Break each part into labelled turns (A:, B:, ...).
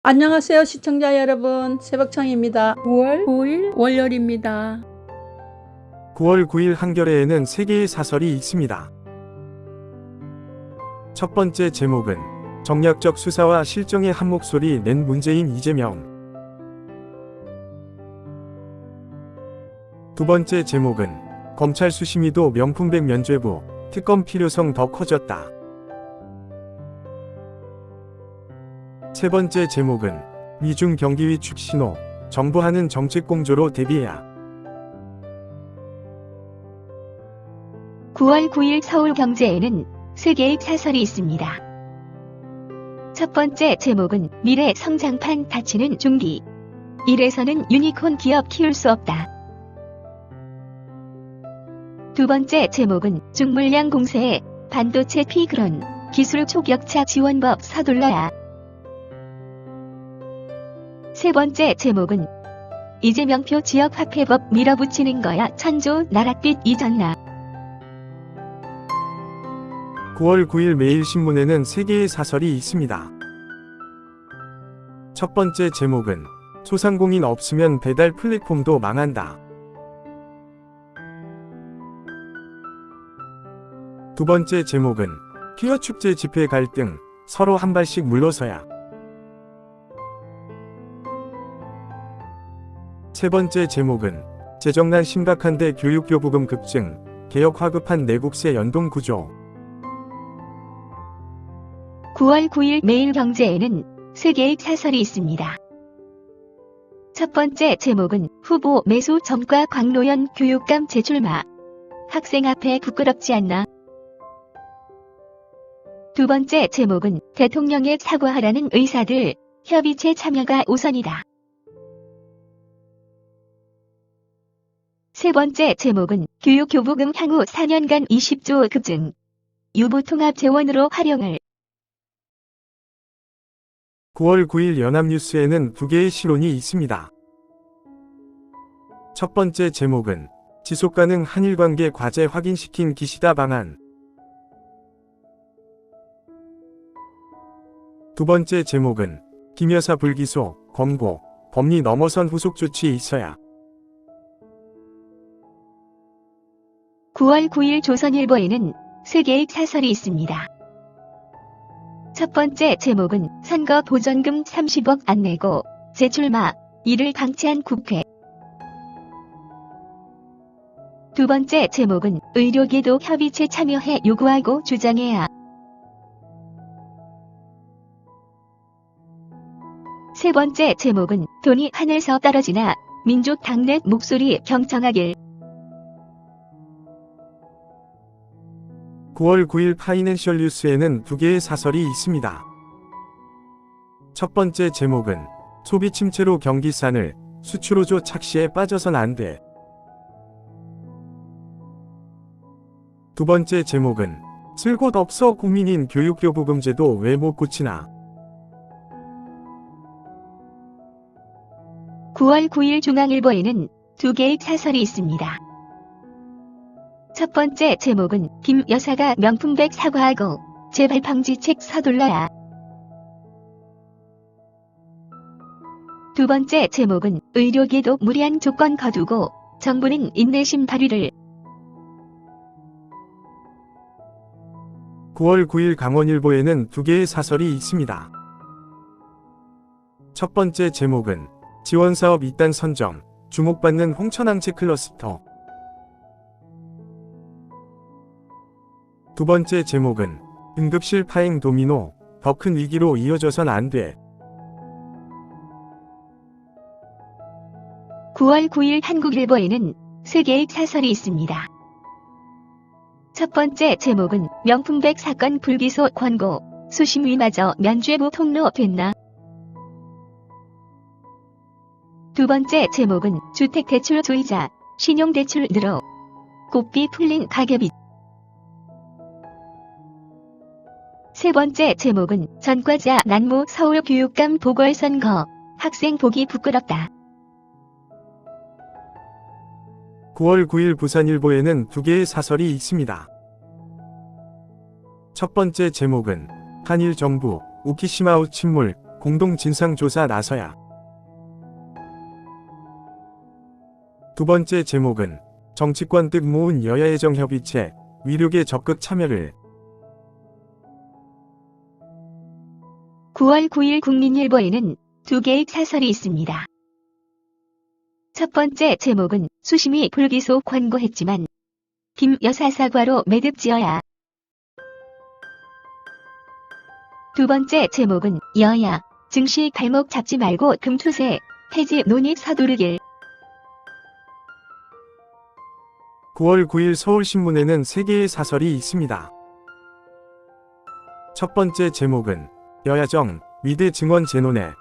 A: 안녕하세요 시청자 여러분, 새벽청입니다. 9월 9일 월요일입니다.
B: 9월 9일 한겨레에는 3개의 사설이 있습니다. 첫 번째 제목은 정략적 수사와 실정의 한 목소리 낸 문재인 이재명. 두 번째 제목은 검찰 수심위도 명품백 면죄부, 특검 필요성 더 커졌다. 세 번째 제목은 미중 경기 위축 신호, 정부하는 정책 공조로 대비해야.
C: 9월 9일 서울경제에는 3개의 사설이 있습니다. 첫 번째 제목은 미래 성장판 닫히는 중기. 이래서는 유니콘 기업 키울 수 없다. 두 번째 제목은 중물량 공세에 반도체 피그론, 기술 초격차 지원법 서둘러야. 세 번째 제목은 이재명표 지역화폐법 밀어붙이는 거야 천조 나랏빛 이전나.
B: 9월 9일 매일신문에는 3개의 사설이 있습니다. 첫 번째 제목은 소상공인 없으면 배달 플랫폼도 망한다. 두 번째 제목은 퀴어축제 집회 갈등, 서로 한 발씩 물러서야. 세 번째 제목은 재정난 심각한데 교육교부금 급증, 개혁 화급한 내국세 연동 구조.
C: 9월 9일 매일경제에는 3개의 사설이 있습니다. 첫 번째 제목은 후보 매수 점과 광노현 교육감 재출마. 학생 앞에 부끄럽지 않나. 두 번째 제목은 대통령에 사과하라는 의사들, 협의체 참여가 우선이다. 세 번째 제목은 교육교부금 향후 4년간 20조 급증. 유보통합재원으로 활용을.
B: 9월 9일 연합뉴스에는 2개의 실론이 있습니다. 첫 번째 제목은 지속가능 한일관계 과제 확인시킨 기시다 방안. 두 번째 제목은 김 여사 불기소, 검고, 법리 넘어선 후속 조치 있어야.
C: 9월 9일 조선일보에는 3개의 사설이 있습니다. 첫 번째 제목은 선거 보전금 30억 안 내고 재출마, 이를 방치한 국회. 두 번째 제목은 의료계도 협의체 참여해 요구하고 주장해야. 세 번째 제목은 돈이 하늘서 떨어지나 민족 당내 목소리 경청하길.
B: 9월 9일 파이낸셜 뉴스에는 2개의 사설이 있습니다. 첫 번째 제목은 소비 침체로 경기 싸늘, 수출호조 착시에 빠져선 안 돼. 두 번째 제목은 쓸 곳 없어 국민인 교육교부금제도 왜 못 고치나.
C: 9월 9일 중앙일보에는 2개의 사설이 있습니다. 첫 번째 제목은 김 여사가 명품백 사과하고 재발 방지책 서둘러야. 두 번째 제목은 의료계도 무리한 조건 거두고 정부는 인내심 발휘를.
B: 9월 9일 강원일보에는 2개의 사설이 있습니다. 첫 번째 제목은 지원사업 이단 선정, 주목받는 홍천항체 클러스터. 두 번째 제목은 응급실 파행 도미노, 더 큰 위기로 이어져선 안 돼.
C: 9월 9일 한국일보에는 3개의 사설이 있습니다. 첫 번째 제목은 명품백 사건 불기소 권고, 수심위마저 면죄부 통로 됐나. 두 번째 제목은 주택대출주의자, 신용대출 늘어, 곱비 풀린 가계빚. 세 번째 제목은 전과자 난무 서울교육감 보궐선거, 학생 보기 부끄럽다.
B: 9월 9일 부산일보에는 2개의 사설이 있습니다. 첫 번째 제목은 한일 정부, 우키시마우 침몰, 공동 진상조사 나서야. 두 번째 제목은 정치권 뜻 모은 여야애정협의체 위력의 적극 참여를.
C: 9월 9일 국민일보에는 두 개의 사설이 있습니다. 첫 번째 제목은 수심이 불기소 권고했지만 김 여사 사과로 매듭지어야. 두 번째 제목은 여야 증시 발목 잡지 말고 금투세 폐지 논의 서두르길.
B: 9월 9일 서울신문에는 3개의 사설이 있습니다. 첫 번째 제목은 여야정 위드 증원 재논에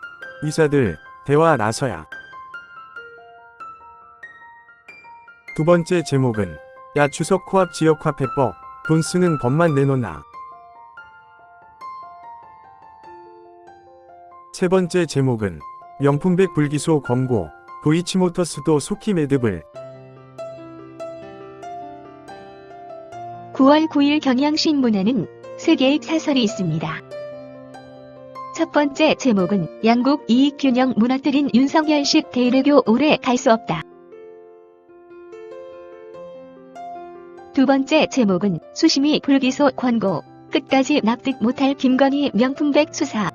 B: 의사들 대화 나서야. 두 번째 제목은 야 추석 코앞 지역화폐법 돈 쓰는 법만 내놓나. 세 번째 제목은 명품백 불기소 권고 도이치모터스도 속히 매듭을.
C: 9월 9일 경향신문에는 3개의 사설이 있습니다. 첫 번째 제목은 양국 이익균형 무너뜨린 윤석열식 대외외교 오래 갈 수 없다. 두 번째 제목은 수심이 불기소 권고 끝까지 납득 못할 김건희 명품백 수사.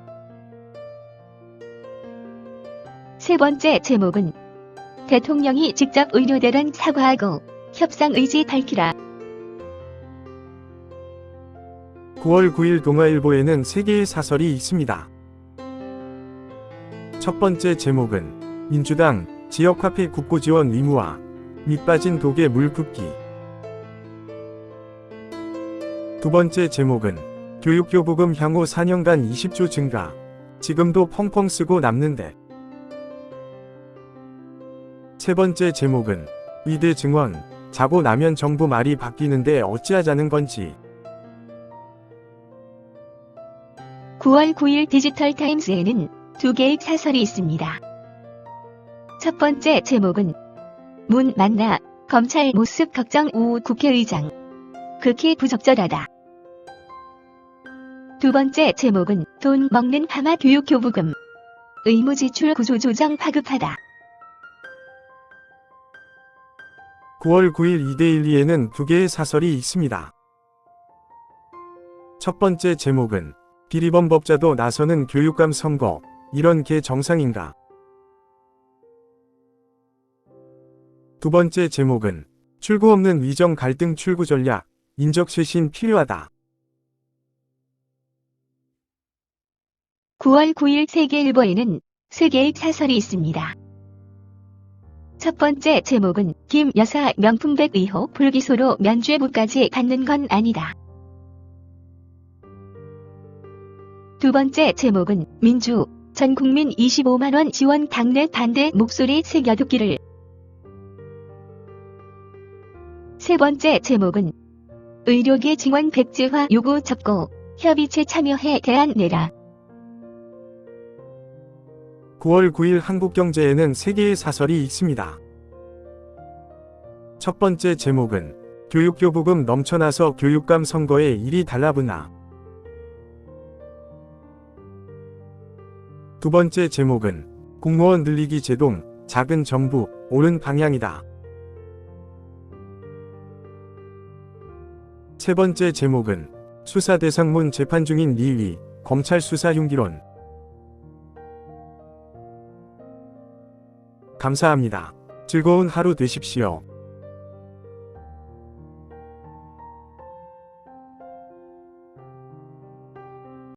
C: 세 번째 제목은 대통령이 직접 의료대란 사과하고 협상 의지 밝히라.
B: 9월 9일 동아일보에는 3개의 사설이 있습니다. 첫 번째 제목은 민주당 지역화폐 국고지원 의무화 밑빠진 독에 물 붓기. 두 번째 제목은 교육교부금 향후 4년간 20조 증가 지금도 펑펑 쓰고 남는데. 세 번째 제목은 위드 증원 자고 나면 정부 말이 바뀌는데 어찌하자는 건지.
C: 9월 9일 디지털타임스에는 2개의 사설이 있습니다. 첫 번째 제목은 문 만나 검찰 모습 걱정 우 국회의장 극히 부적절하다. 두 번째 제목은 돈 먹는 파마 교육교부금 의무지출 구조조정 파급하다.
B: 9월 9일 이데일리에는 2개의 사설이 있습니다. 첫 번째 제목은 비리범법자도 나서는 교육감 선거 이런 게 정상인가. 두 번째 제목은 출구 없는 위정 갈등 출구 전략 인적 쇄신 필요하다.
C: 9월 9일 세계일보에는 3개의 사설이 있습니다. 첫 번째 제목은 김 여사 명품백 의혹 불기소로 면죄부까지 받는 건 아니다. 두 번째 제목은 민주 전 국민 25만원 지원 당내 반대 목소리 새겨듣기를. 세 번째 제목은 의료계 증원 백지화 요구 접고 협의체 참여해 대안 내라.
B: 9월 9일 한국경제에는 3개의 사설이 있습니다. 첫 번째 제목은 교육교부금 넘쳐나서 교육감 선거에 일이 달라붙나. 두 번째 제목은 공무원 늘리기 제동 작은 정부 옳은 방향이다. 세 번째 제목은 수사 대상문 재판 중인 리위 검찰 수사 흉기론. 감사합니다. 즐거운 하루 되십시오.